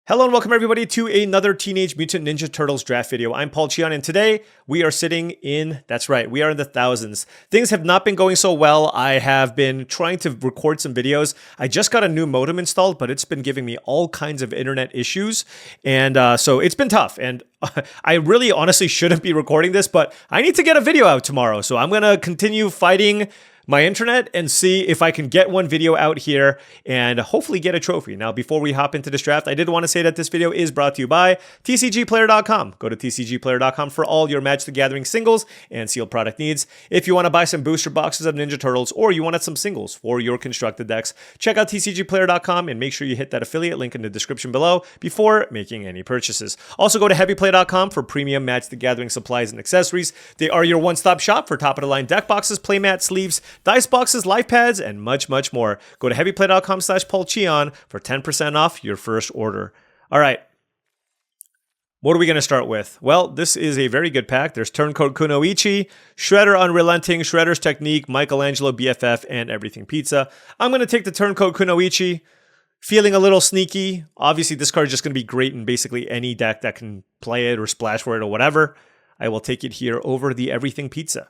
Hello and welcome everybody to another Teenage Mutant Ninja Turtles draft video. I'm paulcheon and today we are sitting in, that's right, we are in the thousands. Things have not been going so well. I have been trying to record some videos. I just got a new modem installed, but it's been giving me all kinds of internet issues. And so it's been tough. And I really honestly shouldn't be recording this, but I need to get a video out tomorrow. So I'm going to continue fighting my internet and see if I can get one video out here and hopefully get a trophy. Now, before we hop into this draft, I did want to say that this video is brought to you by TCGplayer.com. Go to TCGplayer.com for all your Magic the Gathering singles and sealed product needs. If you want to buy some booster boxes of Ninja Turtles or you wanted some singles for your constructed decks, check out TCGplayer.com and make sure you hit that affiliate link in the description below before making any purchases. Also, go to HeavyPlay.com for premium Magic the Gathering supplies and accessories. They are your one-stop shop for top-of-the-line deck boxes, playmats, sleeves, dice boxes, life pads, and much, much more. Go to heavyplay.com/paulcheon for 10% off your first order. All right. What are we going to start with? Well, this is a very good pack. There's Turncoat Kunoichi, Shredder Unrelenting, Shredder's Technique, Michelangelo BFF, and Everything Pizza. I'm going to take the Turncoat Kunoichi. Feeling a little sneaky. Obviously, this card is just going to be great in basically any deck that can play it or splash for it or whatever. I will take it here over the Everything Pizza.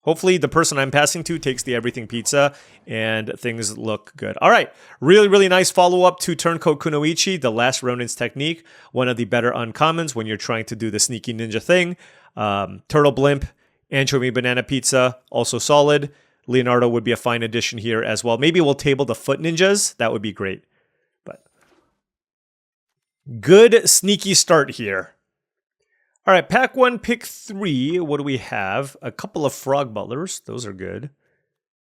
Hopefully the person I'm passing to takes the Everything Pizza and things look good. All right, really, really nice follow-up to Turncoat Kunoichi, the Last Ronin's Technique, one of the better uncommons when you're trying to do the sneaky ninja thing. Turtle Blimp, Anchovy Banana Pizza, also solid. Leonardo would be a fine addition here as well. Maybe we'll table the Foot Ninjas. That would be great. But good sneaky start here. All right, pack 1, pick 3. What do we have? A couple of Frog Butlers. Those are good.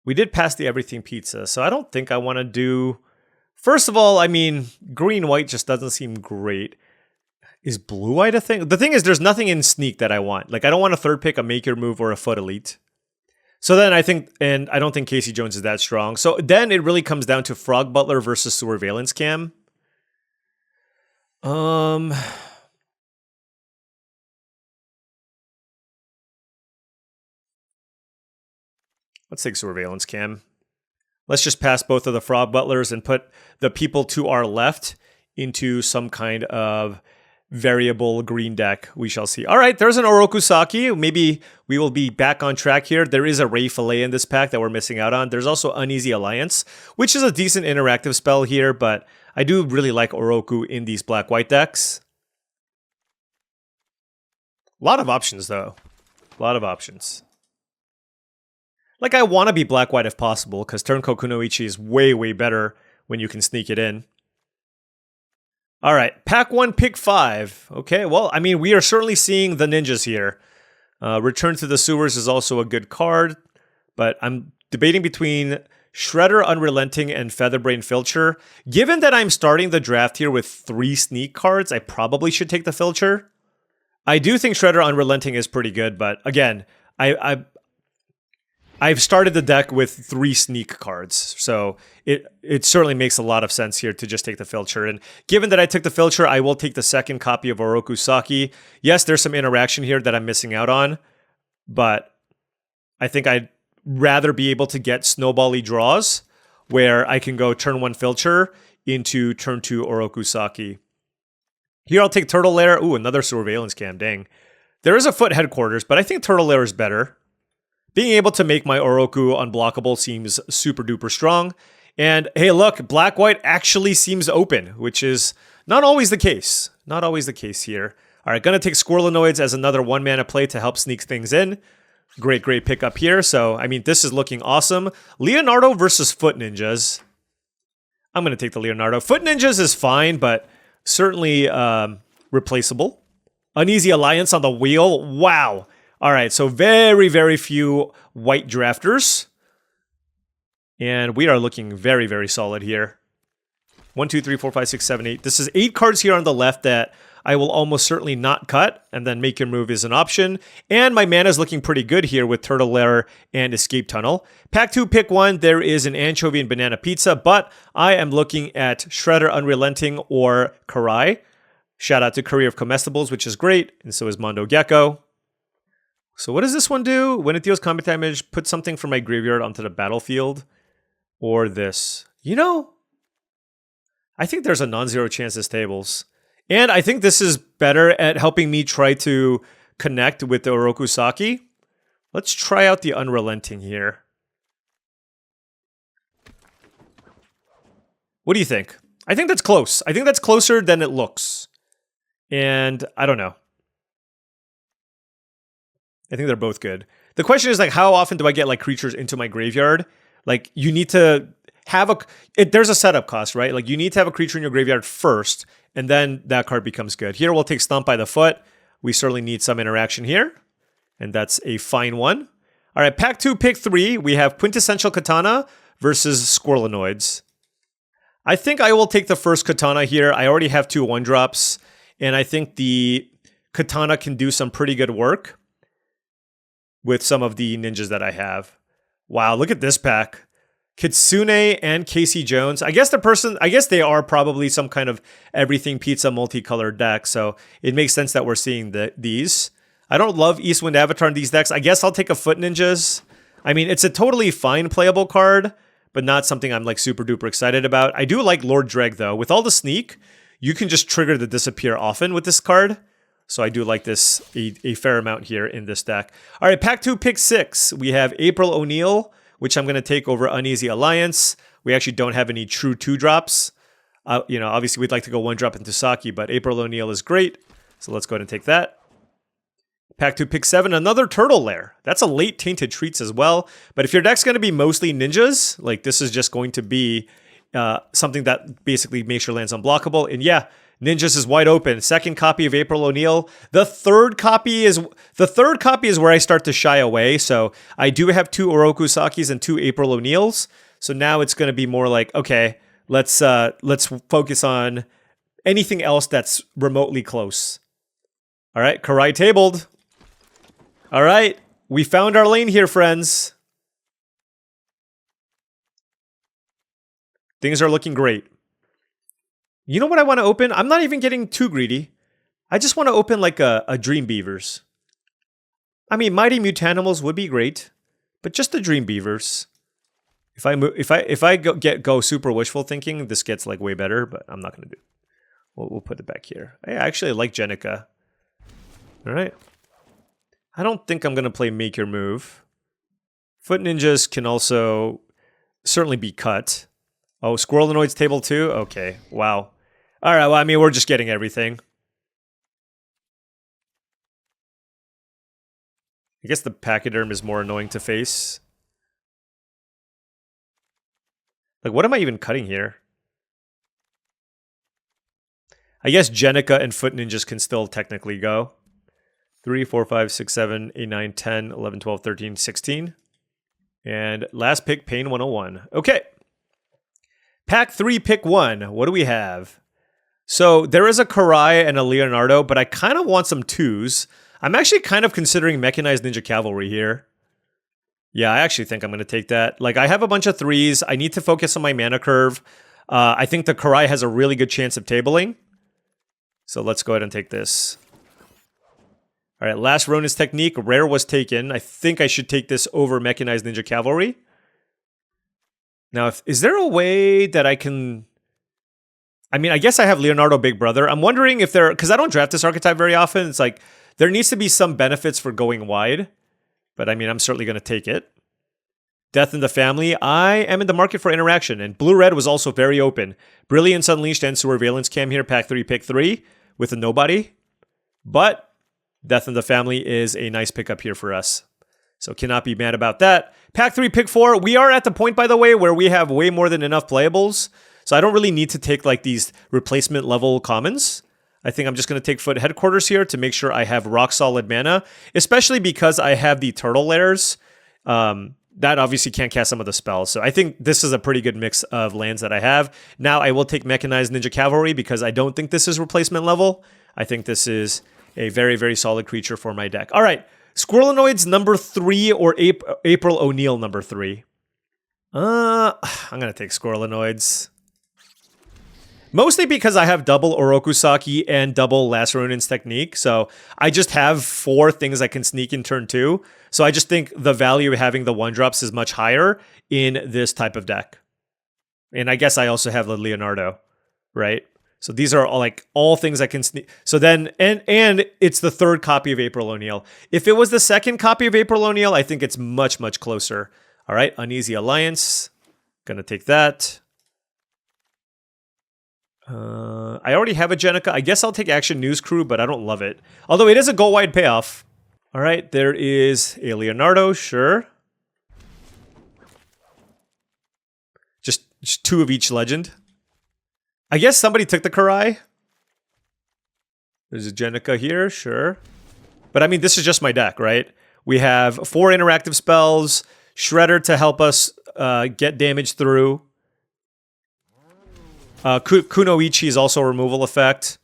We did pass the Everything Pizza, so I don't think I want to do... First of all, I mean, green-white just doesn't seem great. Is blue-white a thing? The thing is, there's nothing in Sneak that I want. Like, I don't want a third pick, a Make Your Move, or a Foot Elite. So then I think, and I don't think Casey Jones is that strong. So then it really comes down to Frog Butler versus Surveillance Cam. Let's take Surveillance Cam. Let's just pass both of the Frog Butlers and put the people to our left into some kind of variable green deck. We shall see. All right, there's an Orokusaki. Maybe we will be back on track here. There is a Ray Fillet in this pack that we're missing out on. There's also Uneasy Alliance, which is a decent interactive spell here, but I do really like Oroku in these black-white decks. A lot of options, though. A lot of options. Like, I want to be black-white if possible, because Turncoat Kunoichi is way, way better when you can sneak it in. All right, pack 1, pick 5. Okay, well, I mean, we are certainly seeing the ninjas here. Return to the Sewers is also a good card, but I'm debating between Shredder Unrelenting and Featherbrain Filcher. Given that I'm starting the draft here with 3 sneak cards, I probably should take the Filcher. I do think Shredder Unrelenting is pretty good, but again, I've started the deck with 3 sneak cards, so it certainly makes a lot of sense here to just take the Filcher. And given that I took the Filcher, I will take the second copy of Orokusaki. Yes, there's some interaction here that I'm missing out on, but I think I'd rather be able to get snowbally draws where I can go turn 1 Filcher into turn 2 Orokusaki. Here I'll take Turtle Lair. Ooh, another Surveillance Cam, dang. There is a Foot Headquarters, but I think Turtle Lair is better. Being able to make my Oroku unblockable seems super duper strong. And hey, look, black-white actually seems open, which is not always the case. Not always the case here. All right, gonna take Squirrelinoids as another 1-mana play to help sneak things in. Great, great pickup here. So, I mean, this is looking awesome. Leonardo versus Foot Ninjas. I'm gonna take the Leonardo. Foot Ninjas is fine, but certainly replaceable. Uneasy Alliance on the wheel. Wow. All right, so very, very few white drafters. And we are looking very, very solid here. 1, 2, 3, 4, 5, 6, 7, 8. This is 8 cards here on the left that I will almost certainly not cut. And then Make Your Move is an option. And my mana is looking pretty good here with Turtle Lair and Escape Tunnel. Pack 2, pick 1. There is an Anchovy and Banana Pizza, but I am looking at Shredder Unrelenting or Karai. Shout out to Courier of Comestibles, which is great. And so is Mondo Gecko. So what does this one do? When it deals combat damage, put something from my graveyard onto the battlefield. Or this. You know, I think there's a non-zero chance this tables. And I think this is better at helping me try to connect with the Orokusaki. Let's try out the Unrelenting here. What do you think? I think that's close. I think that's closer than it looks. And I don't know. I think they're both good. The question is, like, how often do I get like creatures into my graveyard? Like, you need to have there's a setup cost, right? Like, you need to have a creature in your graveyard first, and then that card becomes good. Here we'll take Stomp by the Foot. We certainly need some interaction here, and that's a fine one. All right, pack 2, pick 3. We have Quintessential Katana versus Squirrelinoids. I think I will take the first Katana here. I already have 2 1-drops, and I think the Katana can do some pretty good work with some of the ninjas that I have. Wow, look at this pack. Kitsune and Casey Jones. I guess they are probably some kind of everything pizza multicolored deck, so it makes sense that we're seeing these. I don't love Eastwind Avatar in these decks. I guess I'll take a Foot Ninjas. I mean, it's a totally fine playable card, but not something I'm like super duper excited about. I do like Lord Dreg though. With all the sneak, you can just trigger the disappear often with this card. So I do like this a fair amount here in this deck. All right, pack 2, pick 6. We have April O'Neil, which I'm going to take over Uneasy Alliance. We actually don't have any true 2-drops. Obviously we'd like to go 1-drop into Saki, but April O'Neil is great. So let's go ahead and take that. Pack 2, pick 7, another Turtle Lair. That's a late Tainted Treats as well. But if your deck's going to be mostly ninjas, like this is just going to be something that basically makes your lands unblockable. And yeah, Ninjas is wide open. Second copy of April O'Neil. The third copy is where I start to shy away. So I do have 2 Orokusakis and 2 April O'Neils. So now it's going to be more like, okay, let's focus on anything else that's remotely close. All right, Karai tabled. All right, we found our lane here, friends. Things are looking great. You know what I want to open? I'm not even getting too greedy. I just want to open like a Dream Beavers. I mean, Mighty Mutanimals would be great, but just the Dream Beavers. If I go super wishful thinking, this gets like way better, but I'm not going to do. We'll put it back here. I actually like Jenica. All right. I don't think I'm going to play Make Your Move. Foot Ninjas can also certainly be cut. Oh, Squirrelinoids table too? Okay, wow. All right, well, I mean, we're just getting everything. I guess the Pachyderm is more annoying to face. Like, what am I even cutting here? I guess Jenica and Foot Ninjas can still technically go. 3, 4, 5, 6, 7, 8, 9, 10, 11, 12, 13, 16. And last pick, Pain 101. Okay. Pack 3, pick 1. What do we have? So there is a Karai and a Leonardo, but I kind of want some 2s. I'm actually kind of considering Mechanized Ninja Cavalry here. Yeah, I actually think I'm going to take that. Like, I have a bunch of 3s. I need to focus on my mana curve. I think the Karai has a really good chance of tabling. So let's go ahead and take this. All right, last Ronin's Technique. Rare was taken. I think I should take this over Mechanized Ninja Cavalry. Now, is there a way that I can... I mean, I guess I have Leonardo Big Brother. I'm wondering if there... Because I don't draft this archetype very often. It's like, there needs to be some benefits for going wide. But I mean, I'm certainly going to take it. Death in the Family. I am in the market for interaction. And Blue-Red was also very open. Brilliance Unleashed and Surveillance Cam here. Pack 3, pick 3. With a nobody. But Death in the Family is a nice pickup here for us. So cannot be mad about that. Pack 3, pick 4. We are at the point, by the way, where we have way more than enough playables. So I don't really need to take like these replacement level commons. I think I'm just going to take Foot Headquarters here to make sure I have rock solid mana, especially because I have the Turtle Lairs. That obviously can't cast some of the spells. So I think this is a pretty good mix of lands that I have. Now I will take Mechanized Ninja Cavalry because I don't think this is replacement level. I think this is a very, very solid creature for my deck. All right. Squirrelinoids number 3 or April O'Neil number 3? I'm going to take Squirrelinoids. Mostly because I have double Orokusaki and double Last Ronin's Technique. So I just have 4 things I can sneak in turn 2. So I just think the value of having the 1-drops is much higher in this type of deck. And I guess I also have the Leonardo. right? So these are all things I can sneak. So then, and it's the third copy of April O'Neil. If it was the second copy of April O'Neil, I think it's much, much closer. All right, Uneasy Alliance. Gonna take that. I already have a Jenica. I guess I'll take Action News Crew, but I don't love it. Although it is a goal-wide payoff. All right, there is a Leonardo, sure. Just 2 of each legend. I guess somebody took the Karai. There's a Jenica here, sure. But I mean, this is just my deck, right? We have 4 interactive spells, Shredder to help us get damage through. Kunoichi is also a removal effect.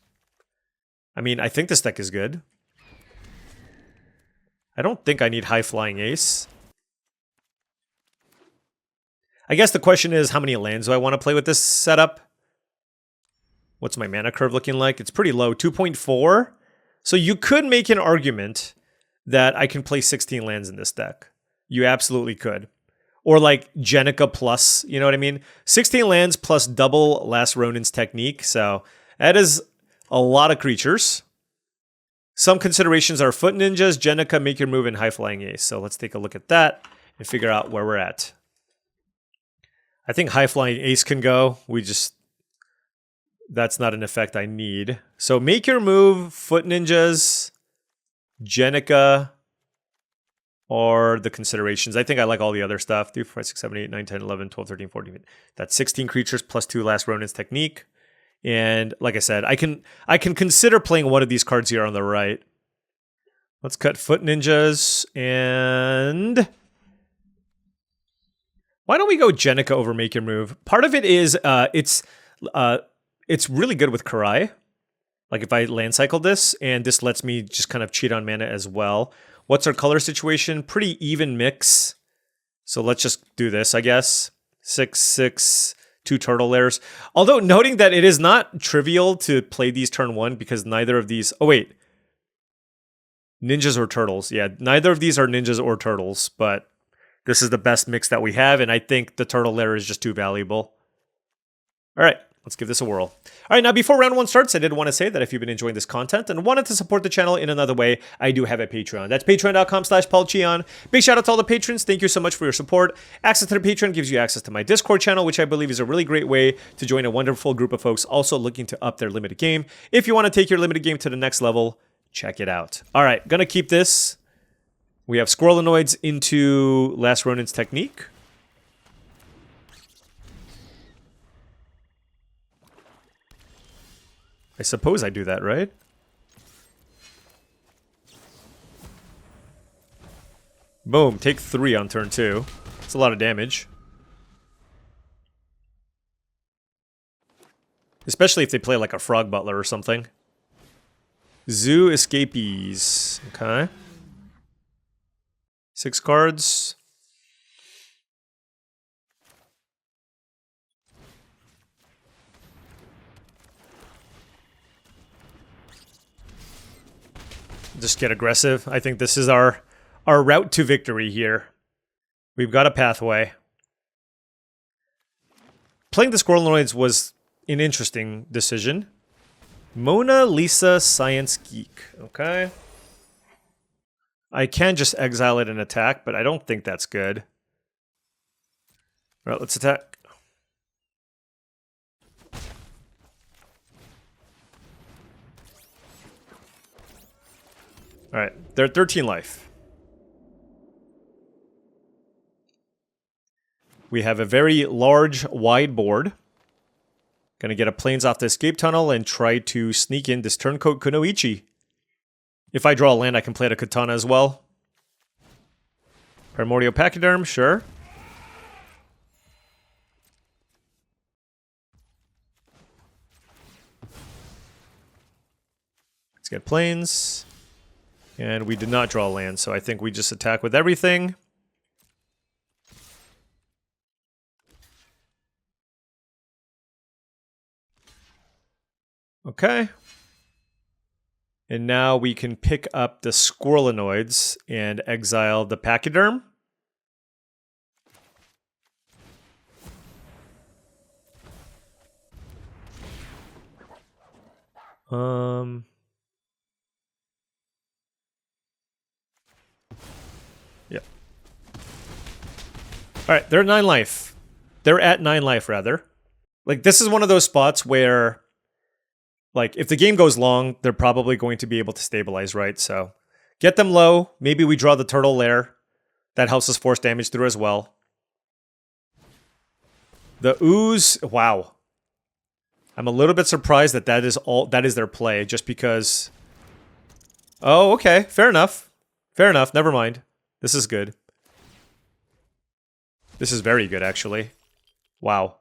I mean, I think this deck is good. I don't think I need High Flying Ace. I guess the question is, how many lands do I want to play with this setup? What's my mana curve looking like? It's pretty low, 2.4. So you could make an argument that I can play 16 lands in this deck. You absolutely could. Or like Jenica plus, you know what I mean? 16 lands plus double Last Ronin's Technique. So that is a lot of creatures. Some considerations are Foot Ninjas, Jenica, Make Your Move, and High Flying Ace. So let's take a look at that and figure out where we're at. I think High Flying Ace can go. That's not an effect I need. So Make Your Move, Foot Ninjas, Jenica, or the considerations. I think I like all the other stuff. 3, 4, 5, 6, 7, 8, 9, 10, 11, 12, 13, 14. That's 16 creatures plus 2 Last Ronin's Technique. And like I said, I can consider playing one of these cards here on the right. Let's cut Foot Ninjas and... Why don't we go Jenica over Make Your Move? Part of it is it's really good with Karai. Like if I land cycle this, and this lets me just kind of cheat on mana as well. What's our color situation? Pretty even mix. So let's just do this, I guess. 6, 6, 2 turtle layers. Although noting that it is not trivial to play these turn 1 because neither of these... Oh, wait. Ninjas or turtles. Yeah, neither of these are ninjas or turtles, but this is the best mix that we have, and I think the turtle layer is just too valuable. All right. Let's give this a whirl. All right, now before round 1 starts, I did want to say that if you've been enjoying this content and wanted to support the channel in another way, I do have a Patreon. That's patreon.com/paulcheon. Big shout out to all the patrons. Thank you so much for your support. Access to the Patreon gives you access to my Discord channel, which I believe is a really great way to join a wonderful group of folks also looking to up their limited game. If you want to take your limited game to the next level, check it out. All right, gonna keep this. We have Squirrelinoids into Last Ronin's Technique. I suppose I do that, right? Boom, take 3 on turn 2. That's a lot of damage. Especially if they play like a Frog Butler or something. Zoo Escapees. Okay. 6 cards. Just get aggressive. I think this is our route to victory here. We've got a pathway. Playing the Squirrelinoids was an interesting decision. Mona Lisa Science Geek. Okay. I can just exile it and attack, but I don't think that's good. All right, let's attack. All right, they're at 13 life. We have a very large, wide board. Gonna get a Plains off the escape tunnel and try to sneak in this Turncoat Kunoichi. If I draw a land, I can play the Katana as well. Primordial Pachyderm, sure. Let's get Plains. And we did not draw land, so I think we just attack with everything. Okay. And now we can pick up the Squirrelinoids and exile the Pachyderm. Yep. All right, they're at 9 life. They're at 9 life, rather. Like, this is one of those spots where, like, if the game goes long, they're probably going to be able to stabilize, right? So, get them low. Maybe we draw the turtle lair. That helps us force damage through as well. The ooze, wow. I'm a little bit surprised that that is their play, just because... Oh, okay, fair enough. Fair enough, never mind. This is good. This is very good, actually. Wow.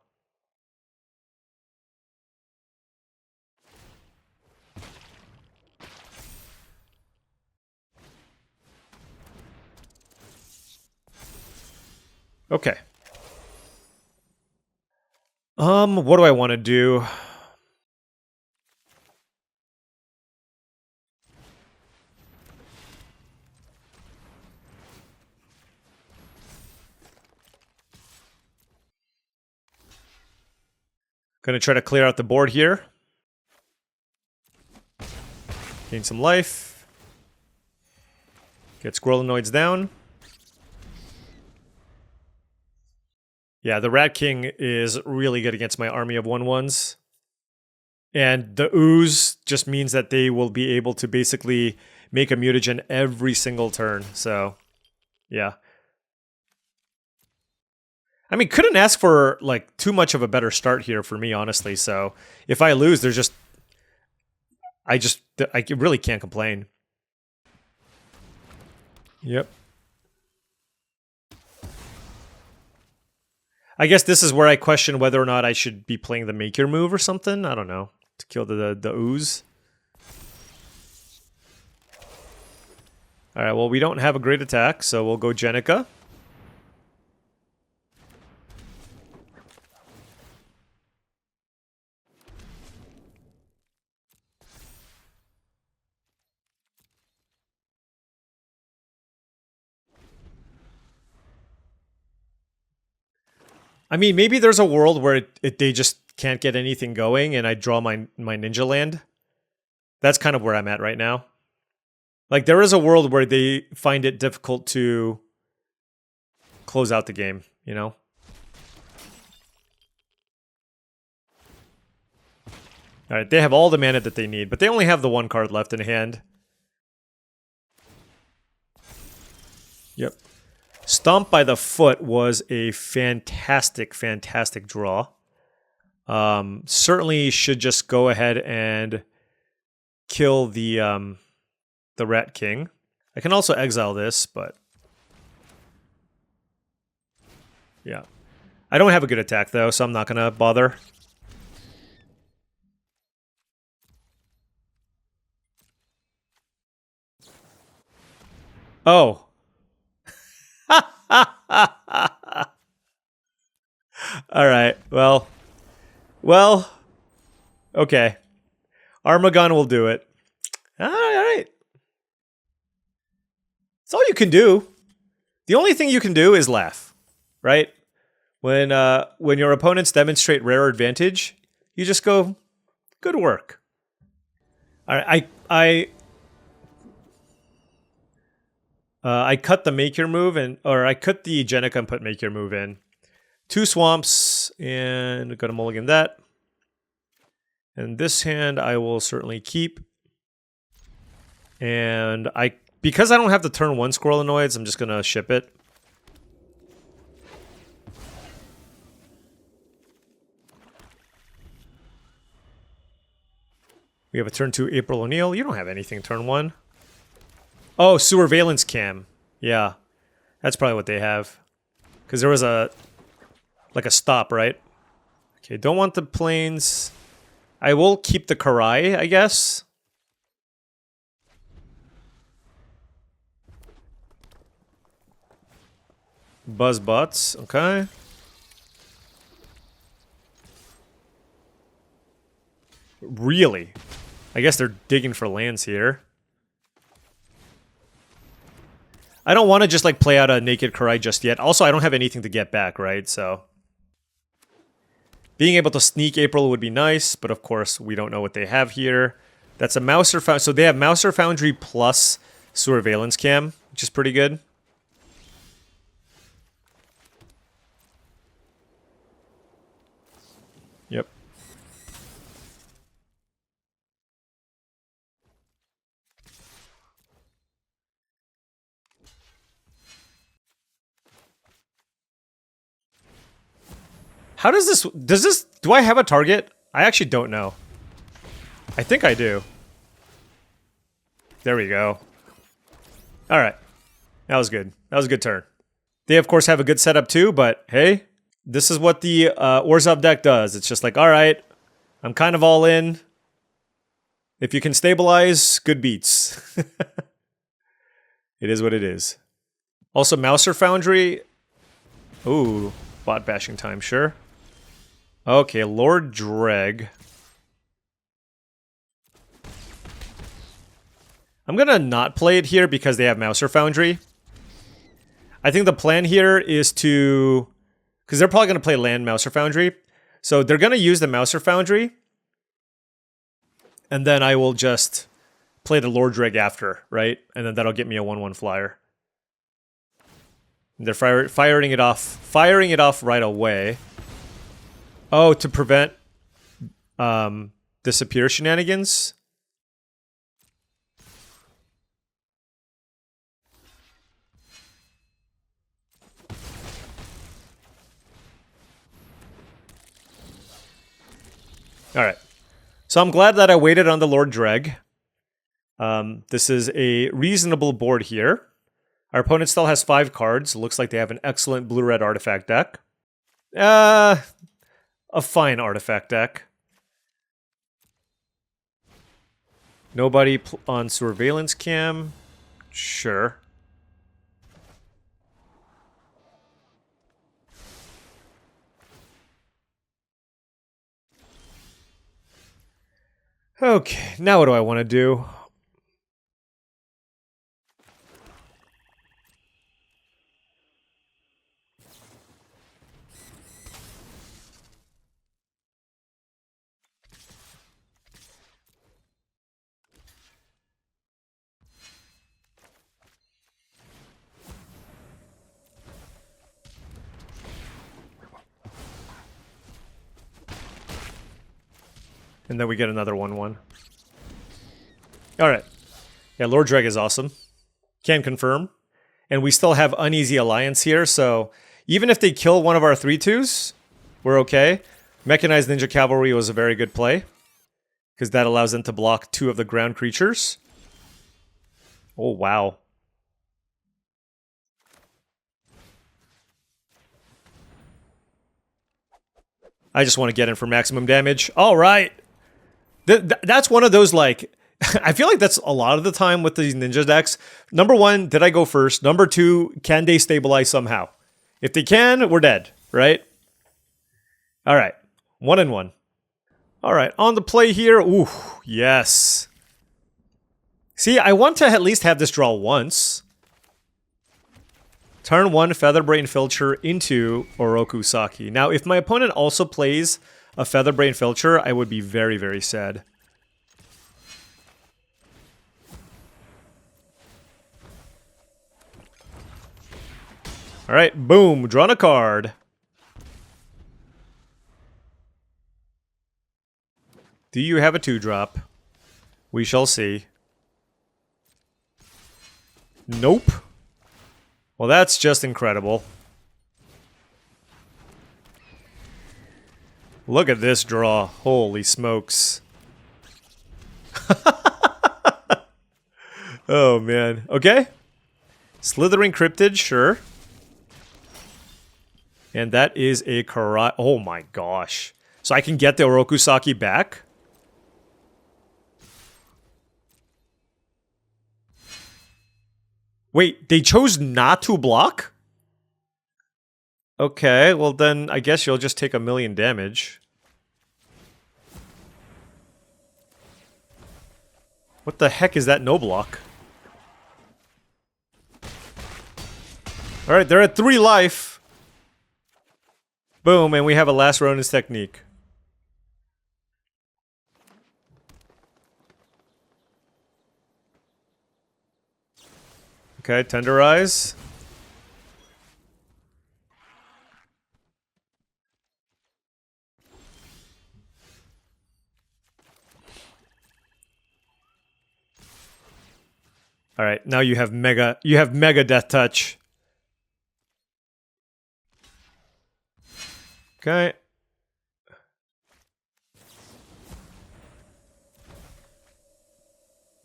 Okay. What do I want to do? Gonna try to clear out the board here. Gain some life. Get Squirrelinoids down. Yeah, the Rat King is really good against my army of 1/1s. And the ooze just means that they will be able to basically make a mutagen every single turn. So, yeah. I mean, couldn't ask for, like, too much of a better start here for me, honestly. So, if I lose, there's just... I really can't complain. Yep. I guess this is where I question whether or not I should be playing the make your move or something. I don't know. To kill the ooze. Alright, well, we don't have a great attack, so we'll go Jenica. I mean, maybe there's a world where they just can't get anything going and I draw my ninja land. That's kind of where I'm at right now. Like, there is a world where they find it difficult to close out the game, you know? Alright, they have all the mana that they need, but they only have the 1 card left in hand. Yep. Stomp by the Foot was a fantastic, fantastic draw. Certainly should just go ahead and kill the Rat King. I can also exile this, but... yeah. I don't have a good attack, though, so I'm not going to bother. Oh. Alright, well, okay. Armagon will do it. Alright. That's all you can do. The only thing you can do is laugh, right? When your opponents demonstrate rare advantage, you just go, good work. Alright, I cut the make your move or I cut the Jenica and put make your move in. 2 swamps and gonna mulligan that. And this hand I will certainly keep. And because I don't have the turn 1 Squirrelinoids, I'm just gonna ship it. We have a turn 2 April O'Neil. You don't have anything turn 1. Oh, Surveillance Cam. Yeah. That's probably what they have. Because there was like a stop, right? Okay, don't want the planes. I will keep the Karai, I guess. Buzz Butts, okay. Really? I guess they're digging for lands here. I don't want to just, like, play out a naked Karai just yet. Also, I don't have anything to get back, right? So, being able to sneak April would be nice, but of course, we don't know what they have here. That's a Mouser Foundry. So they have Mouser Foundry plus Surveillance Cam, which is pretty good. Yep. How does this, do I have a target? I actually don't know. I think I do. There we go. All right. That was good. That was a good turn. They, of course, have a good setup too, but hey, this is what the Orzhov deck does. It's just like, all right, I'm kind of all in. If you can stabilize, good beats. It is what it is. Also, Mouser Foundry. Ooh, bot bashing time, sure. Okay, Lord Dreg. I'm gonna not play it here because they have Mouser Foundry. I think the plan here is to... because they're probably gonna play land Mouser Foundry. So they're gonna use the Mouser Foundry. And then I will just play the Lord Dreg after, right? And then that'll get me a 1/1 flyer. They're firing it off right away. Oh, to prevent disappear shenanigans. All right. So I'm glad that I waited on the Lord Dreg. This is a reasonable board here. Our opponent still has 5 cards. Looks like they have an excellent blue-red artifact deck. A fine artifact deck. Nobody on Surveillance Cam. Sure. Okay, now what do I want to do? And then we get another 1/1. Alright. Yeah, Lord Dreg is awesome. Can confirm. And we still have Uneasy Alliance here, so even if they kill one of our 3/2s, we're okay. Mechanized Ninja Cavalry was a very good play, because that allows them to block 2 of the ground creatures. Oh, wow. I just want to get in for maximum damage. Alright! That's one of those, like... I feel like that's a lot of the time with these ninja decks. Number 1, did I go first? Number 2, can they stabilize somehow? If they can, we're dead, right? Alright. 1-1. Alright, on the play here. Ooh, yes. See, I want to at least have this draw once. Turn 1, Featherbrain Filcher into Oroku Saki. Now, if my opponent also plays a Featherbrain Filcher, I would be very, very sad. Alright, boom, drawn a card. Do you have a 2-drop? We shall see. Nope. Well, that's just incredible. Look at this draw. Holy smokes. Oh, man. Okay. Slithering Cryptid, sure. And that is a Karai... oh my gosh. So I can get the Oroku Saki back? Wait, they chose not to block? Okay, well then I guess you'll just take 1,000,000 damage. What the heck is that no block? Alright, they're at 3 life. Boom, and we have a Last Ronin's Technique. Okay, tenderize. All right, now you have mega death touch. Okay.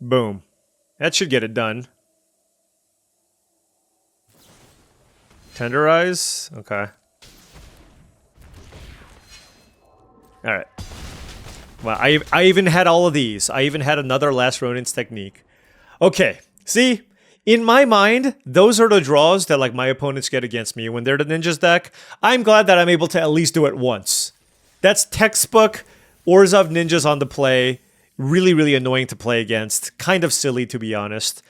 Boom. That should get it done. Tenderize. Okay. All right. Well, I even had all of these. I even had another Last Ronin's technique. Okay. See? In my mind, those are the draws that like my opponents get against me when they're the Ninjas deck. I'm glad that I'm able to at least do it once. That's textbook Orzhov Ninjas on the play. Really, really annoying to play against. Kind of silly, to be honest.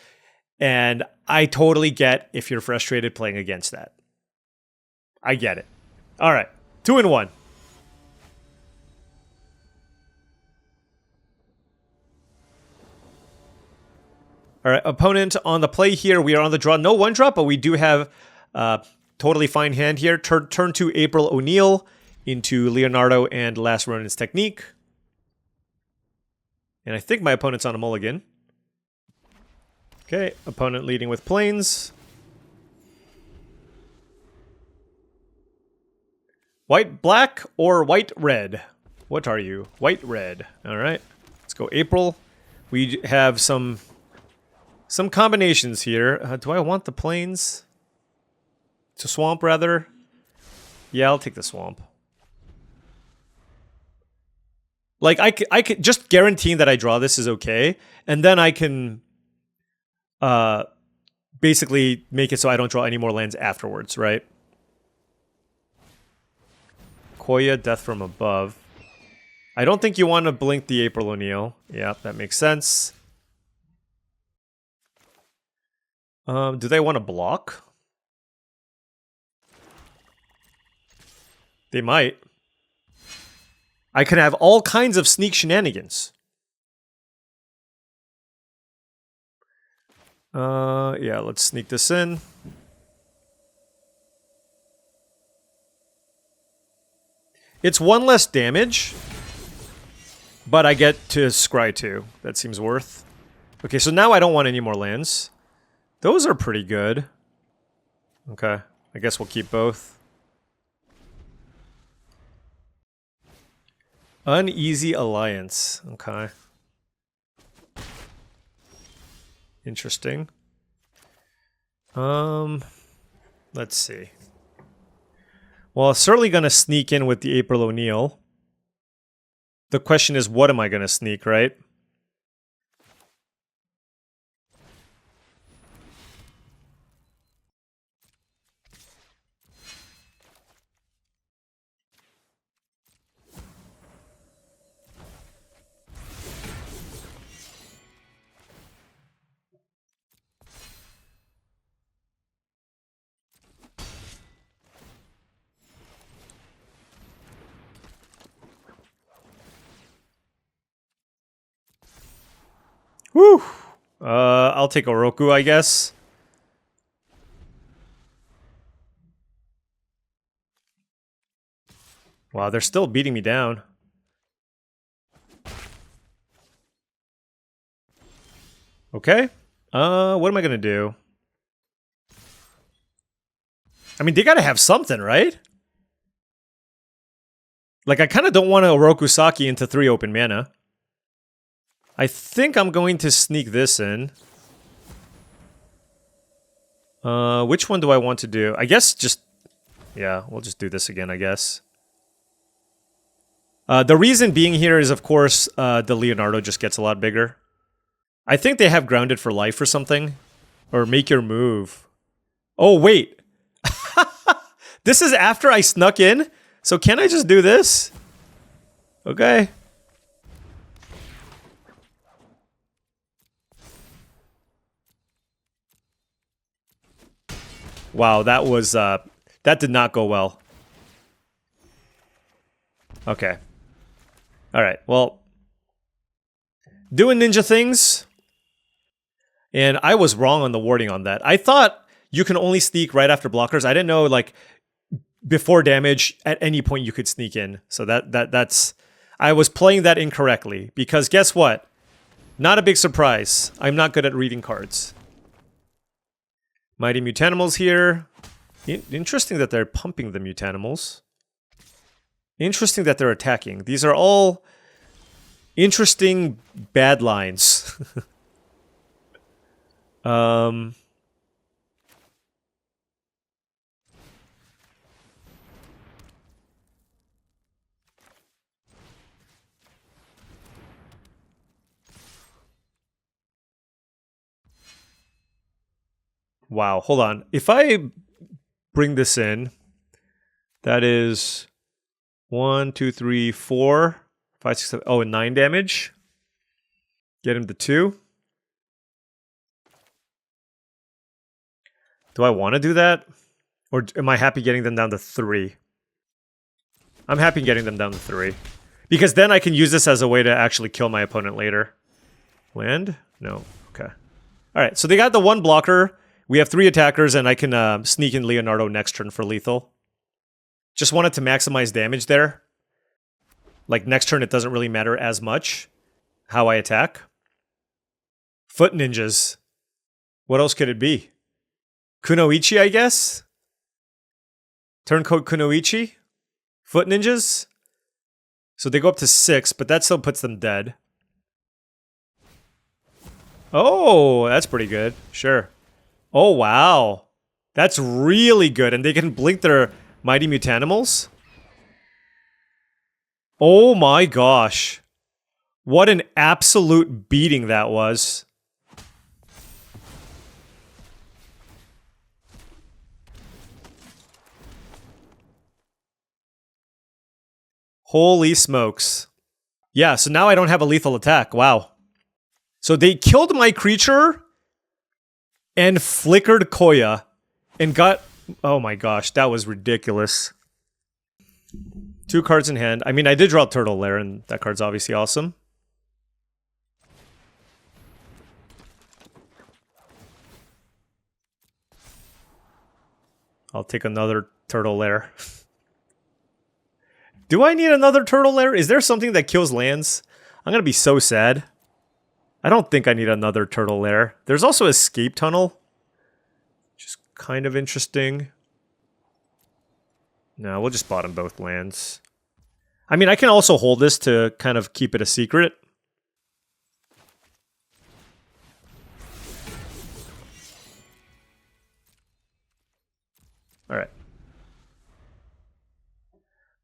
And I totally get if you're frustrated playing against that. I get it. All right. 2-1. All right, opponent on the play here. We are on the draw. No one drop, but we do have totally fine hand here. Turn to April O'Neil into Leonardo and Last Ronin's technique. And I think my opponent's on a mulligan. Okay, opponent leading with planes. White, black, or white, red? What are you? White, red. All right, let's go April. We have some combinations here. Do I want the plains? To swamp, rather? Yeah, I'll take the swamp. Like, I could just guaranteeing that I draw this is okay. And then I can basically make it so I don't draw any more lands afterwards, right? Koya, Death from Above. I don't think you want to blink the April O'Neil. Yeah, that makes sense. Do they want to block? They might. I can have all kinds of sneak shenanigans. Yeah, let's sneak this in. It's one less damage, but I get to scry 2. That seems worth. Okay, so now I don't want any more lands. Those are pretty good. Okay, I guess we'll keep both. Uneasy Alliance. Okay. Interesting. Let's see. Well, certainly gonna sneak in with the April O'Neil. The question is, what am I gonna sneak, right? Whew. I'll take Oroku, I guess. Wow, they're still beating me down. Okay. What am I gonna do? I mean, they gotta have something, right? Like, I kind of don't want to Oroku Saki into 3 open mana. I think I'm going to sneak this in. Which one do I want to do? I guess just... Yeah, we'll just do this again, I guess. The reason being here is, of course, the Leonardo just gets a lot bigger. I think they have Grounded for Life or something. Or Make Your Move. Oh, wait. This is after I snuck in? So can I just do this? Okay. Wow, that was, that did not go well. Okay. Alright, well. Doing ninja things. And I was wrong on the wording on that. I thought you can only sneak right after blockers. I didn't know like before damage at any point you could sneak in. So that's I was playing that incorrectly because guess what? Not a big surprise. I'm not good at reading cards. Mighty Mutanimals here. Interesting that they're pumping the Mutanimals. Interesting that they're attacking. These are all interesting bad lines. Wow, hold on. If I bring this in, that is 1, 2, 3, 4, 5, 6, 7, and 9 damage. Get him to 2. Do I want to do that? Or am I happy getting them down to 3? I'm happy getting them down to 3. Because then I can use this as a way to actually kill my opponent later. Land? No. Okay. Alright, so they got the 1 blocker. We have 3 attackers, and I can sneak in Leonardo next turn for lethal. Just wanted to maximize damage there. Like, next turn it doesn't really matter as much how I attack. Foot ninjas. What else could it be? Kunoichi, I guess? Turncoat Kunoichi? Foot ninjas? So they go up to 6, but that still puts them dead. Oh, that's pretty good. Sure. Oh, wow. That's really good. And they can blink their Mighty Mutanimals? Oh my gosh. What an absolute beating that was. Holy smokes. Yeah, so now I don't have a lethal attack. Wow. So they killed my creature and flickered Koya and got... Oh my gosh, that was ridiculous. 2 cards in hand. I mean, I did draw Turtle Lair, and that card's obviously awesome. I'll take another Turtle Lair. Do I need another Turtle Lair? Is there something that kills lands? I'm gonna be so sad. I don't think I need another Turtle Lair. There's also Escape Tunnel. Which is kind of interesting. No, we'll just bottom both lands. I mean, I can also hold this to kind of keep it a secret. Alright.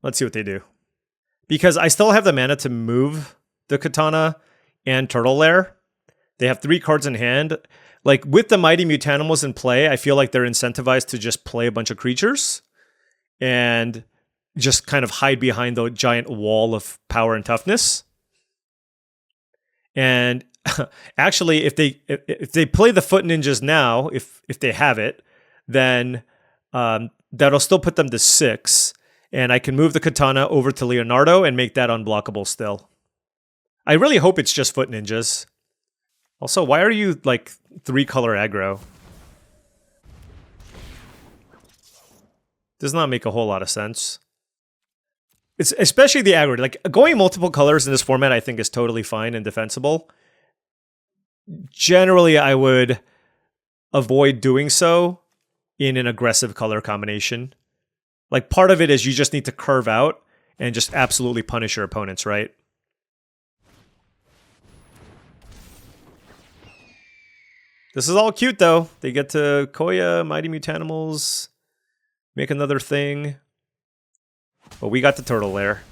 Let's see what they do. Because I still have the mana to move the Katana and Turtle Lair. They have 3 cards in hand. Like, with the Mighty Mutanimals in play, I feel like they're incentivized to just play a bunch of creatures. And just kind of hide behind the giant wall of power and toughness. And actually, if they play the Foot Ninjas now, if they have it, then that'll still put them to 6. And I can move the Katana over to Leonardo and make that unblockable still. I really hope it's just Foot Ninjas. Also, why are you, like, 3-color aggro? Does not make a whole lot of sense. It's especially the aggro. Like, going multiple colors in this format I think is totally fine and defensible. Generally, I would avoid doing so in an aggressive color combination. Like, part of it is you just need to curve out and just absolutely punish your opponents, right? This is all cute, though. They get to Koya, Mighty Mutanimals, make another thing. But we got the Turtle Lair.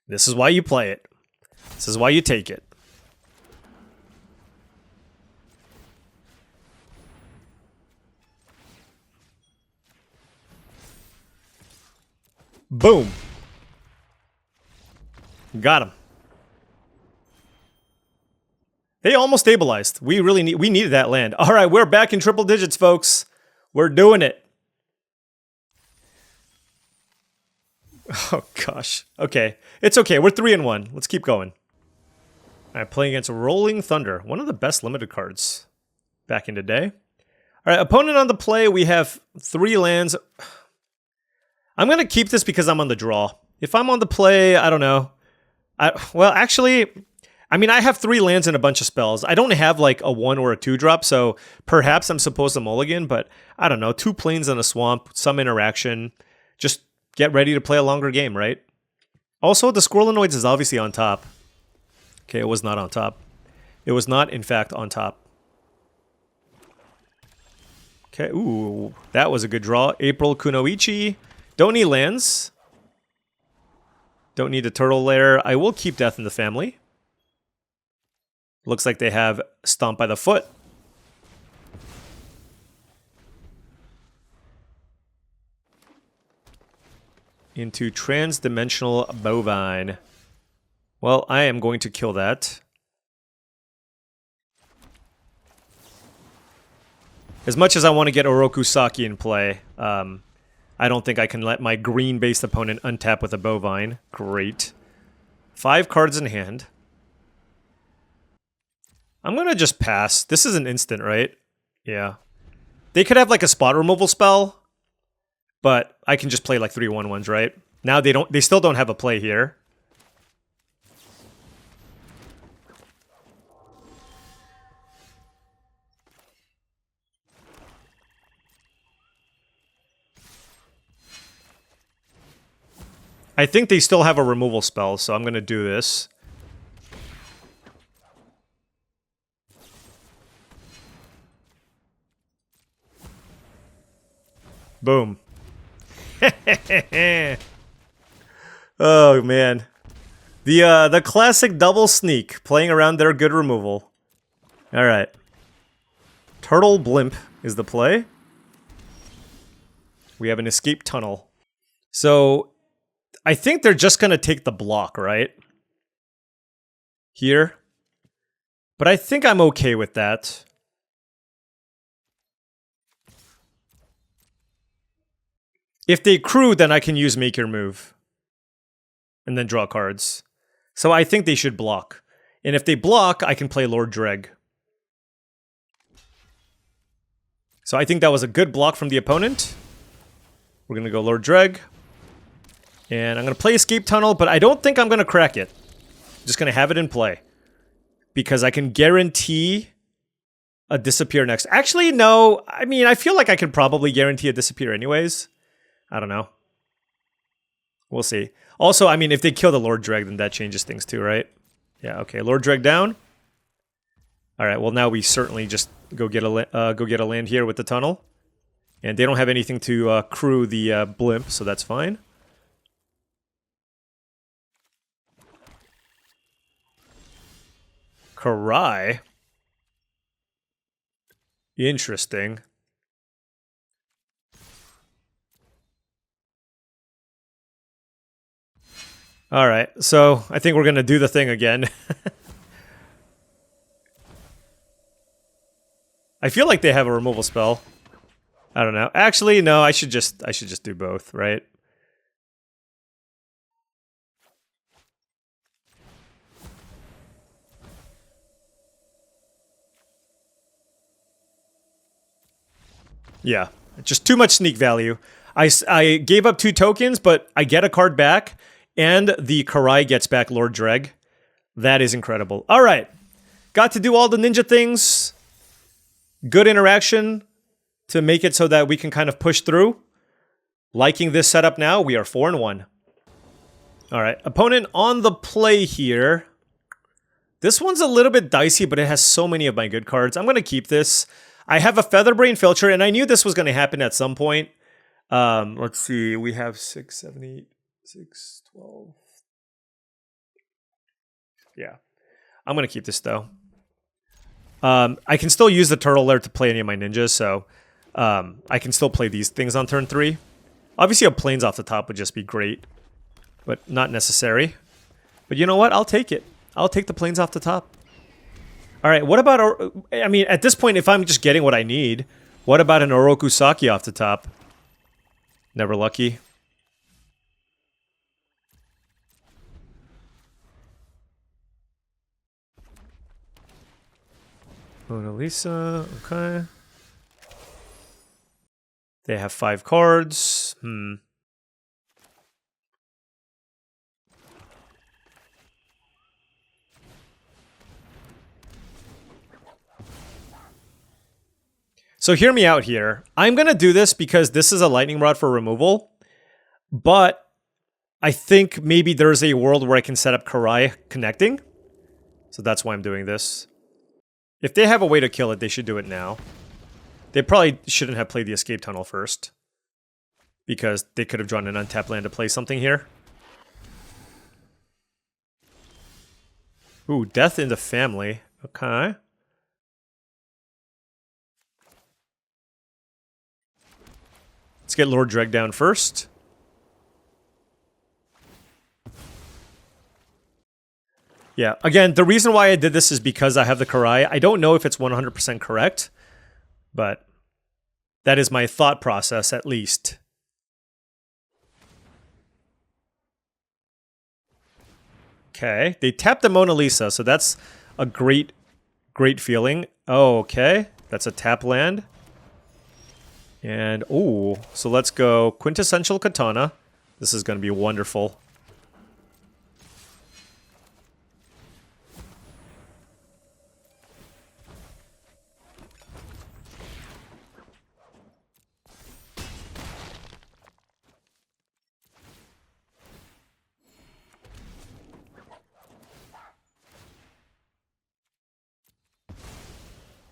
This is why you play it. This is why you take it. Boom. Got him. They almost stabilized. We needed that land. All right, we're back in triple digits, folks. We're doing it. Oh, gosh. Okay. It's okay. We're 3-1. Let's keep going. All right, playing against Rolling Thunder. One of the best limited cards back in the day. All right, opponent on the play. We have 3 lands. I'm going to keep this because I'm on the draw. If I'm on the play, I don't know. Well, actually, I mean, I have 3 lands and a bunch of spells. I don't have like a 1 or a 2 drop, so perhaps I'm supposed to mulligan, but I don't know. 2 plains and a swamp, some interaction. Just get ready to play a longer game, right? Also, the Squirrelinoids is obviously on top. Okay, it was not on top. It was not, in fact, on top. Okay, ooh, that was a good draw. April Kunoichi. Don't need lands. Don't need a turtle lair. I will keep Death in the Family. Looks like they have Stomp by the Foot. Into Transdimensional Bovine. Well, I am going to kill that. As much as I want to get Oroku Saki in play, I don't think I can let my green-based opponent untap with a Bovine. Great. 5 cards in hand. I'm going to just pass. This is an instant, right? Yeah. They could have like a spot removal spell, but I can just play like 3/1/1s, right? Now they still don't have a play here. I think they still have a removal spell, so I'm going to do this. Boom. Oh, man. The classic double sneak, playing around their good removal. All right. Turtle Blimp is the play. We have an escape tunnel. So I think they're just going to take the block, right? Here. But I think I'm okay with that. If they crew, then I can use Make Your Move. And then draw cards. So I think they should block. And if they block, I can play Lord Dreg. So I think that was a good block from the opponent. We're going to go Lord Dreg. And I'm going to play Escape Tunnel, but I don't think I'm going to crack it. I'm just going to have it in play. Because I can guarantee a Disappear next. Actually, no. I mean, I feel like I could probably guarantee a Disappear anyways. I don't know. We'll see. Also, I mean, if they kill the Lord Dreg, then that changes things too, right? Yeah, okay. Lord Dreg down. All right, well, now we certainly just go get a land here with the tunnel. And they don't have anything to crew the blimp, so that's fine. Karai. Interesting. All right, so I think we're going to do the thing again. I feel like they have a removal spell. I don't know. Actually, no, I should just do both, right? Yeah, just too much sneak value. I gave up 2 tokens, but I get a card back. And the Karai gets back Lord Dreg. That is incredible. All right. Got to do all the ninja things. Good interaction to make it so that we can kind of push through. Liking this setup now. We are 4-1. All right. Opponent on the play here. This one's a little bit dicey, but it has so many of my good cards. I'm going to keep this. I have a Featherbrain Filcher, and I knew this was going to happen at some point. Let's see. We have 6, 7, 8, 6... 12. Yeah. I'm going to keep this, though. I can still use the Turtle Lair to play any of my ninjas, so I can still play these things on turn 3. Obviously, a Plains off the top would just be great, but not necessary. But you know what? I'll take it. I'll take the Plains off the top. All right, what about... I mean, at this point, if I'm just getting what I need, what about an Oroku Saki off the top? Never lucky. Mona Lisa, okay. They have 5 cards. So hear me out here. I'm going to do this because this is a lightning rod for removal. But I think maybe there's a world where I can set up Karai connecting. So that's why I'm doing this. If they have a way to kill it, they should do it now. They probably shouldn't have played the escape tunnel first. Because they could have drawn an untapped land to play something here. Ooh, death in the family. Okay. Let's get Lord Dreg down first. Yeah, again, the reason why I did this is because I have the Karai. I don't know if it's 100% correct, but that is my thought process, at least. Okay, they tapped the Mona Lisa, so that's a great feeling. Oh, okay, that's a tap land. And, ooh, so let's go Quintessential Katana. This is going to be wonderful.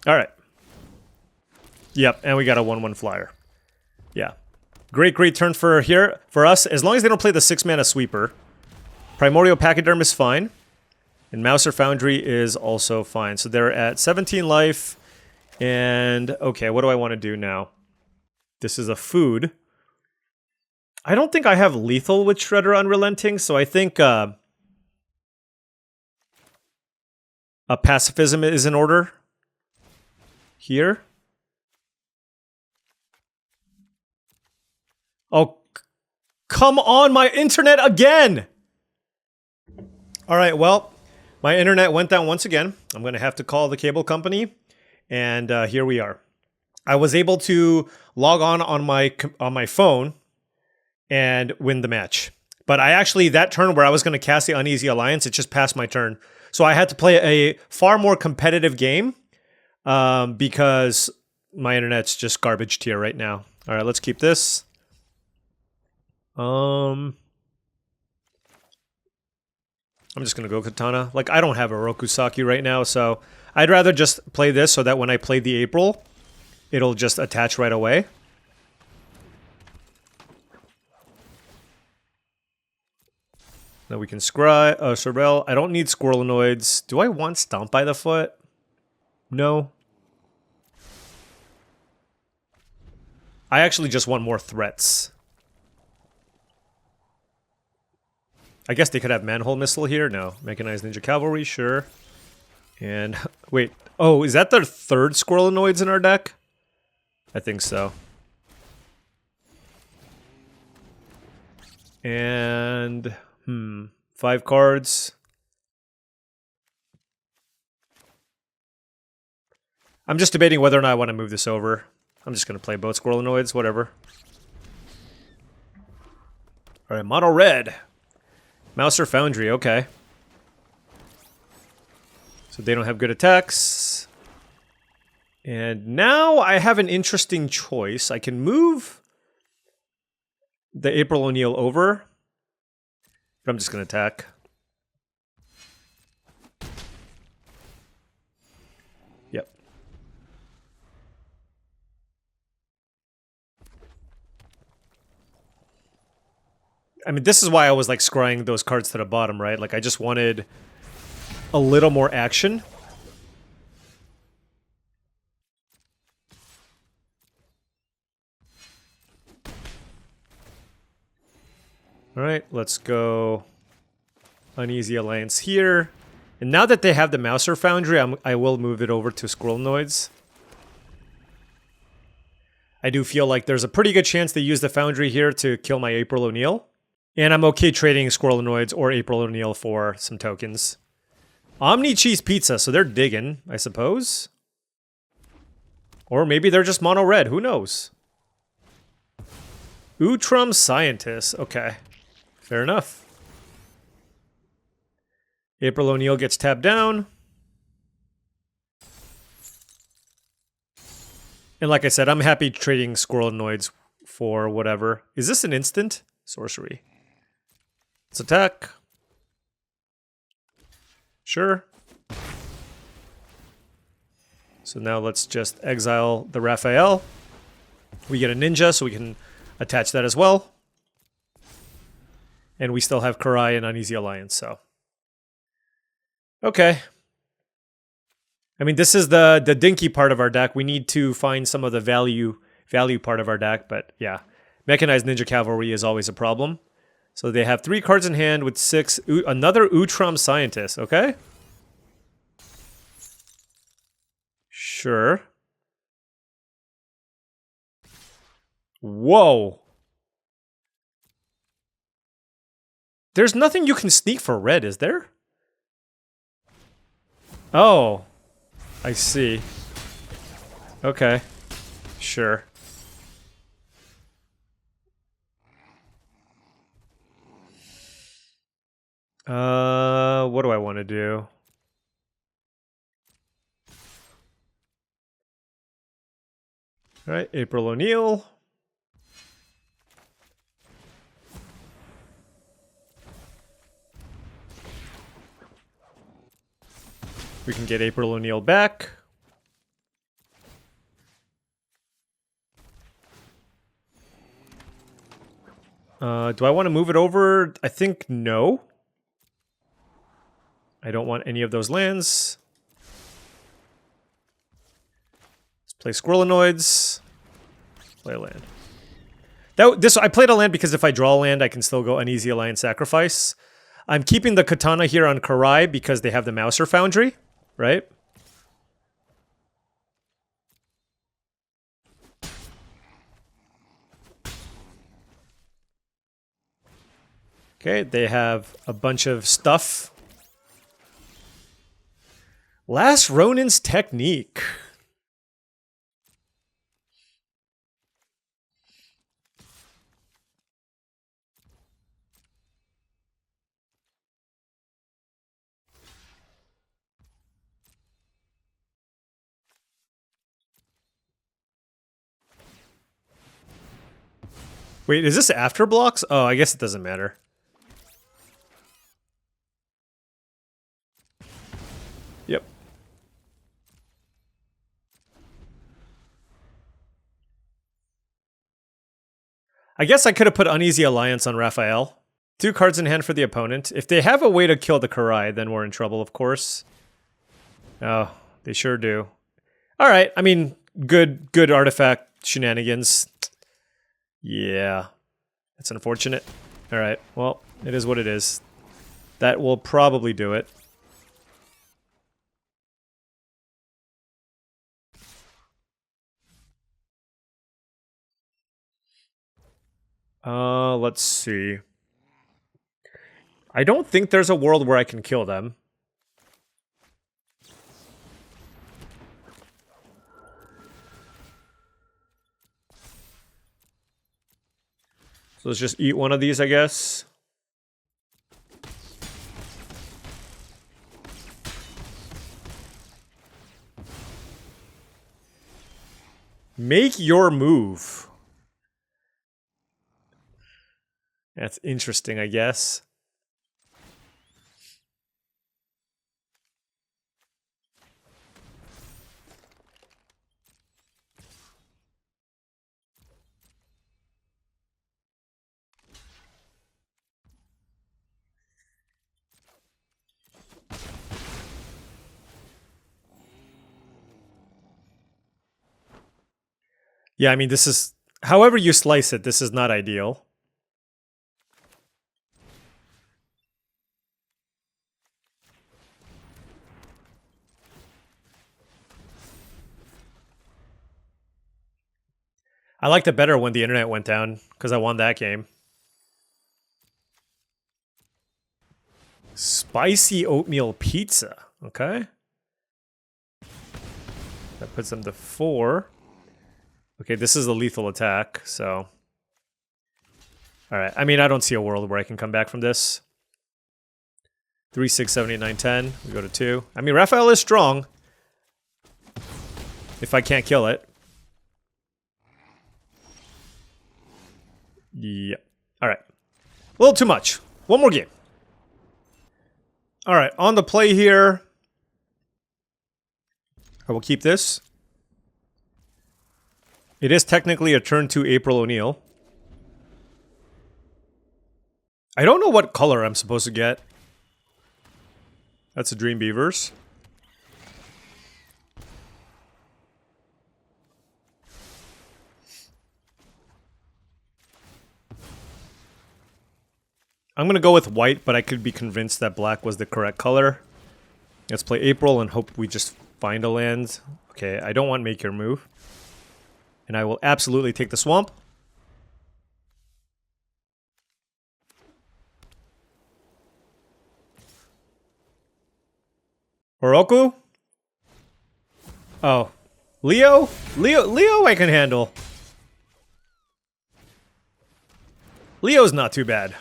All right. Yep, and we got a 1/1 flyer. Yeah. Great turn for us. As long as they don't play the 6-mana sweeper. Primordial Pachyderm is fine. And Mouser Foundry is also fine. So they're at 17 life. And, okay, what do I want to do now? This is a food. I don't think I have lethal with Shredder Unrelenting, so I think a pacifism is in order. Here. Oh, come on, my internet again! Alright, well, my internet went down once again. I'm going to have to call the cable company, and here we are. I was able to log on my phone and win the match. But I actually, that turn where I was going to cast the Uneasy Alliance, it just passed my turn. So I had to play a far more competitive game because my internet's just garbage tier right now. Alright, let's keep this. I'm just gonna go Katana. Like, I don't have a Rokusaki right now, so I'd rather just play this so that when I play the April, it'll just attach right away. Now we can scry, Sorrel. I don't need Squirrelinoids. Do I want Stomp by the Foot? No. I actually just want more threats. I guess they could have Manhole Missile here. No. Mechanized Ninja Cavalry, sure. And, wait. Oh, is that the third Squirrelinoids in our deck? I think so. And, 5 cards. I'm just debating whether or not I want to move this over. I'm just going to play both Squirrelinoids, whatever. Alright, Mono Red. Mouser Foundry, okay. So they don't have good attacks. And now I have an interesting choice. I can move the April O'Neil over. But I'm just going to attack. Yep. I mean, this is why I was like scrying those cards to the bottom, right? Like, I just wanted a little more action. Alright, let's go Uneasy Alliance here. And now that they have the Mouser Foundry, I will move it over to Squirrelinoids. I do feel like there's a pretty good chance they use the Foundry here to kill my April O'Neil. And I'm okay trading Squirrelinoids or April O'Neil for some tokens. Omni Cheese Pizza, so they're digging, I suppose. Or maybe they're just mono red. Who knows? Utrum Scientist. Okay. Fair enough. April O'Neil gets tapped down. And like I said, I'm happy trading Squirrelnoids for whatever. Is this an instant? Sorcery. Let's attack. Sure. So now let's just exile the Raphael. We get a ninja, so we can attach that as well. And we still have Karai and Uneasy Alliance, so. Okay. I mean, this is the dinky part of our deck. We need to find some of the value part of our deck, but yeah. Mechanized Ninja Cavalry is always a problem. So they have 3 cards in hand with 6. Another Utrum Scientist, okay? Sure. Whoa. There's nothing you can sneak for red, is there? Oh. I see. Okay. Sure. What do I want to do? All right, April O'Neil. We can get April O'Neil back. Do I want to move it over? I think no. I don't want any of those lands. Let's play Squirrelinoids. Play a land. I played a land because if I draw a land, I can still go Uneasy Alliance Sacrifice. I'm keeping the Katana here on Karai because they have the Mouser Foundry, right? Okay, they have a bunch of stuff. Last Ronin's Technique. Wait, is this after blocks? Oh, I guess it doesn't matter. Yep. I guess I could have put Uneasy Alliance on Raphael. 2 cards in hand for the opponent. If they have a way to kill the Karai, then we're in trouble, of course. Oh, they sure do. All right, I mean, good artifact shenanigans. Yeah, that's unfortunate. All right, well, it is what it is. That will probably do it. Let's see. I don't think there's a world where I can kill them. So let's just eat one of these, I guess. Make your move. That's interesting, I guess. Yeah, I mean, this is... However you slice it, this is not ideal. I liked it better when the internet went down, because I won that game. Spicy oatmeal pizza. Okay. That puts them to 4. Okay, this is a lethal attack, so... Alright, I mean, I don't see a world where I can come back from this. 3, 6, 7, 8, 9, 10. We go to 2. I mean, Raphael is strong. If I can't kill it. Yep. Alright. A little too much. One more game. Alright, on the play here. I will keep this. It is technically a turn 2 April O'Neil. I don't know what color I'm supposed to get. That's a Dream Beavers. I'm going to go with white, but I could be convinced that black was the correct color. Let's play April and hope we just find a land. Okay, I don't want Make Your Move. And I will absolutely take the swamp. Oroku? Oh. Leo? Leo I can handle. Leo's not too bad.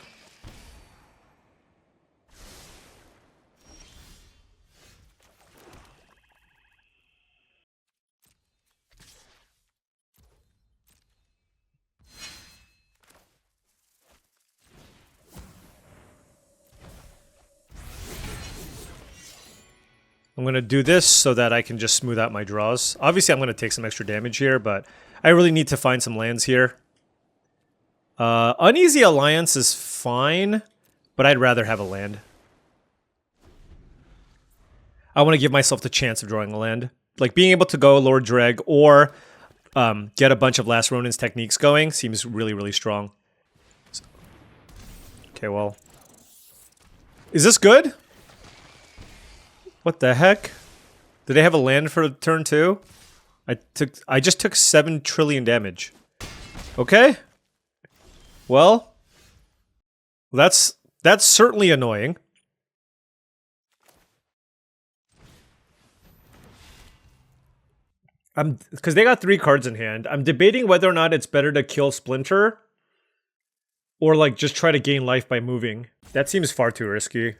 I'm going to do this so that I can just smooth out my draws. Obviously, I'm going to take some extra damage here, but I really need to find some lands here. Uneasy Alliance is fine, but I'd rather have a land. I want to give myself the chance of drawing a land. Like, being able to go Lord Dreg or get a bunch of Last Ronin's techniques going seems really, really strong. Okay, well. Is this good? What the heck? Did they have a land for turn 2? I just took 7 trillion damage. Okay. Well, that's certainly annoying. Because they got 3 cards in hand. I'm debating whether or not it's better to kill Splinter or like just try to gain life by moving. That seems far too risky.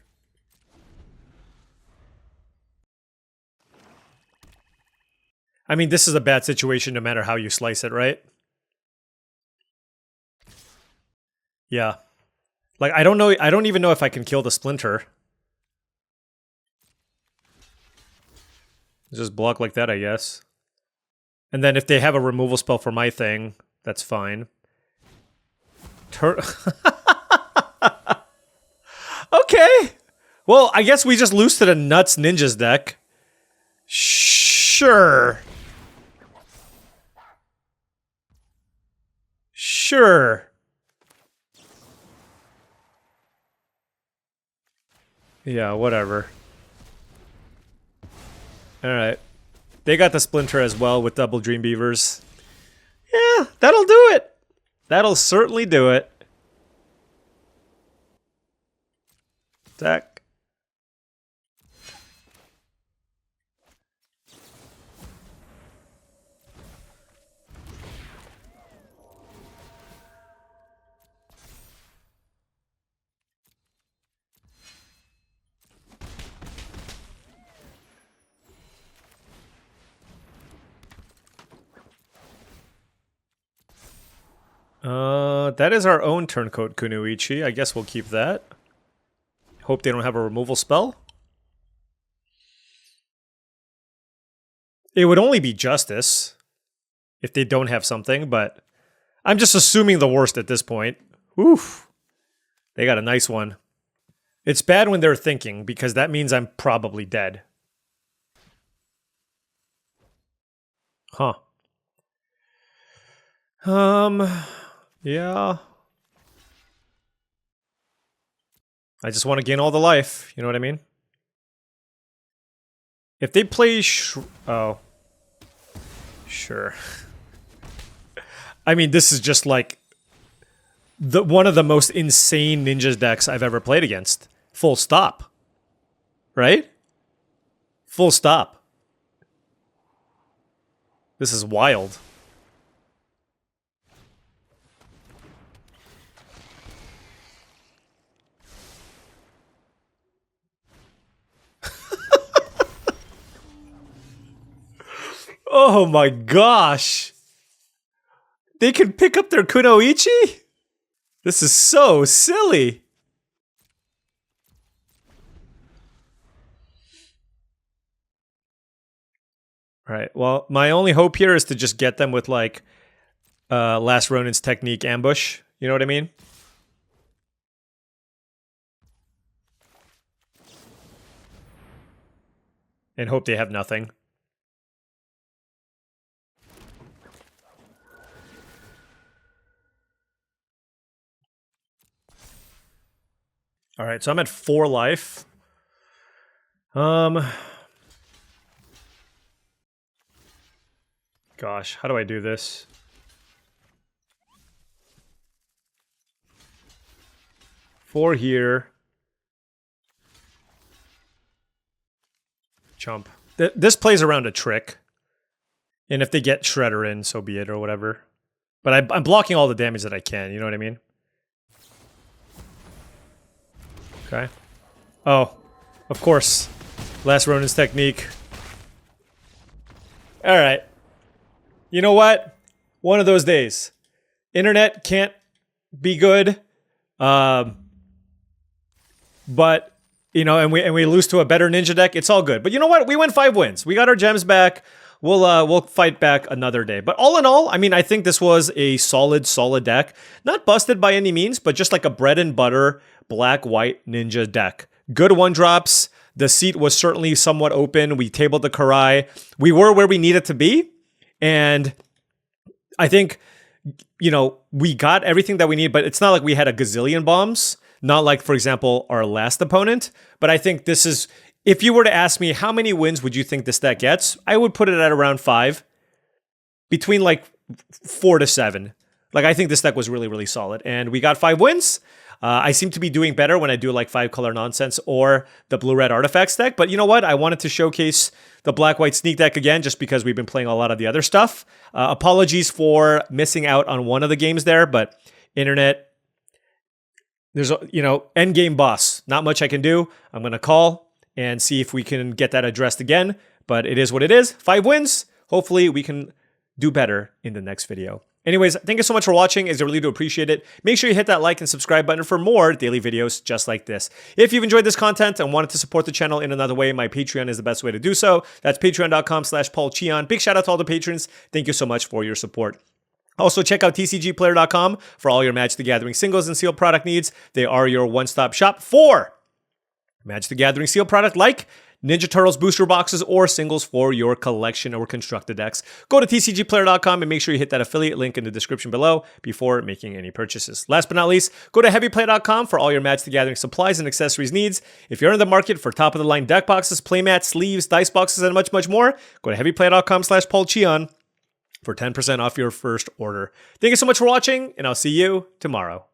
I mean, this is a bad situation no matter how you slice it, right? Yeah. Like, I don't know, I don't even know if I can kill the Splinter. Just block like that, I guess. And then if they have a removal spell for my thing, that's fine. Okay! Well, I guess we just lose to the Nuts Ninjas deck. Sure. Sure. Yeah, whatever. Alright. They got the Splinter as well with double Dream Beavers. Yeah, that'll do it. That'll certainly do it. Attack. That is our own Turncoat Kunoichi. I guess we'll keep that. Hope they don't have a removal spell. It would only be Justice if they don't have something, but I'm just assuming the worst at this point. Oof. They got a nice one. It's bad when they're thinking, because that means I'm probably dead. Huh. Yeah. I just want to gain all the life, you know what I mean? If they play oh. Sure. I mean, this is just like one of the most insane Ninjas decks I've ever played against. Full stop. Right? Full stop. This is wild. Oh my gosh. They can pick up their Kunoichi? This is so silly. All right, well, my only hope here is to just get them with, like, Last Ronin's technique ambush. You know what I mean? And hope they have nothing. All right, so I'm at 4 life. Gosh, how do I do this? Four here. Chump. This plays around a trick. And if they get Shredder in, so be it, or whatever. But I'm blocking all the damage that I can, you know what I mean? Okay. Oh, of course. Last Ronin's technique. Alright. You know what? One of those days. Internet can't be good. But, you know, and we lose to a better ninja deck. It's all good. But you know what? We win 5 wins. We got our gems back. We'll fight back another day. But all in all, I mean, I think this was a solid deck. Not busted by any means, but just like a bread and butter black-white ninja deck. Good 1-drops. The seat was certainly somewhat open. We tabled the Karai. We were where we needed to be. And I think, you know, we got everything that we need, but it's not like we had a gazillion bombs. Not like, for example, our last opponent. But I think this is... If you were to ask me how many wins would you think this deck gets, I would put it at around 5. Between like 4 to 7. Like, I think this deck was really solid. And we got 5 wins. I seem to be doing better when I do like 5-color nonsense or the blue-red artifacts deck. But you know what? I wanted to showcase the black-white sneak deck again just because we've been playing a lot of the other stuff. Apologies for missing out on one of the games there, but internet, there's, you know, end game boss. Not much I can do. I'm going to call and see if we can get that addressed again. But it is what it is. 5 wins. Hopefully we can do better in the next video. Anyways, thank you so much for watching, as I really do appreciate it. Make sure you hit that like and subscribe button for more daily videos just like this. If you've enjoyed this content and wanted to support the channel in another way, my Patreon is the best way to do so. That's patreon.com/paulcheon. Big shout out to all the patrons. Thank you so much for your support. Also, check out TCGplayer.com for all your Magic the Gathering singles and sealed product needs. They are your one-stop shop for Magic the Gathering sealed product like Ninja Turtles booster boxes or singles for your collection or constructed decks. Go to TCGplayer.com and make sure you hit that affiliate link in the description below before making any purchases. Last but not least, go to HeavyPlay.com for all your Magic the Gathering supplies and accessories needs. If you're in the market for top-of-the-line deck boxes, playmats, sleeves, dice boxes, and much more, go to HeavyPlay.com/paulcheon for 10% off your first order. Thank you so much for watching, and I'll see you tomorrow.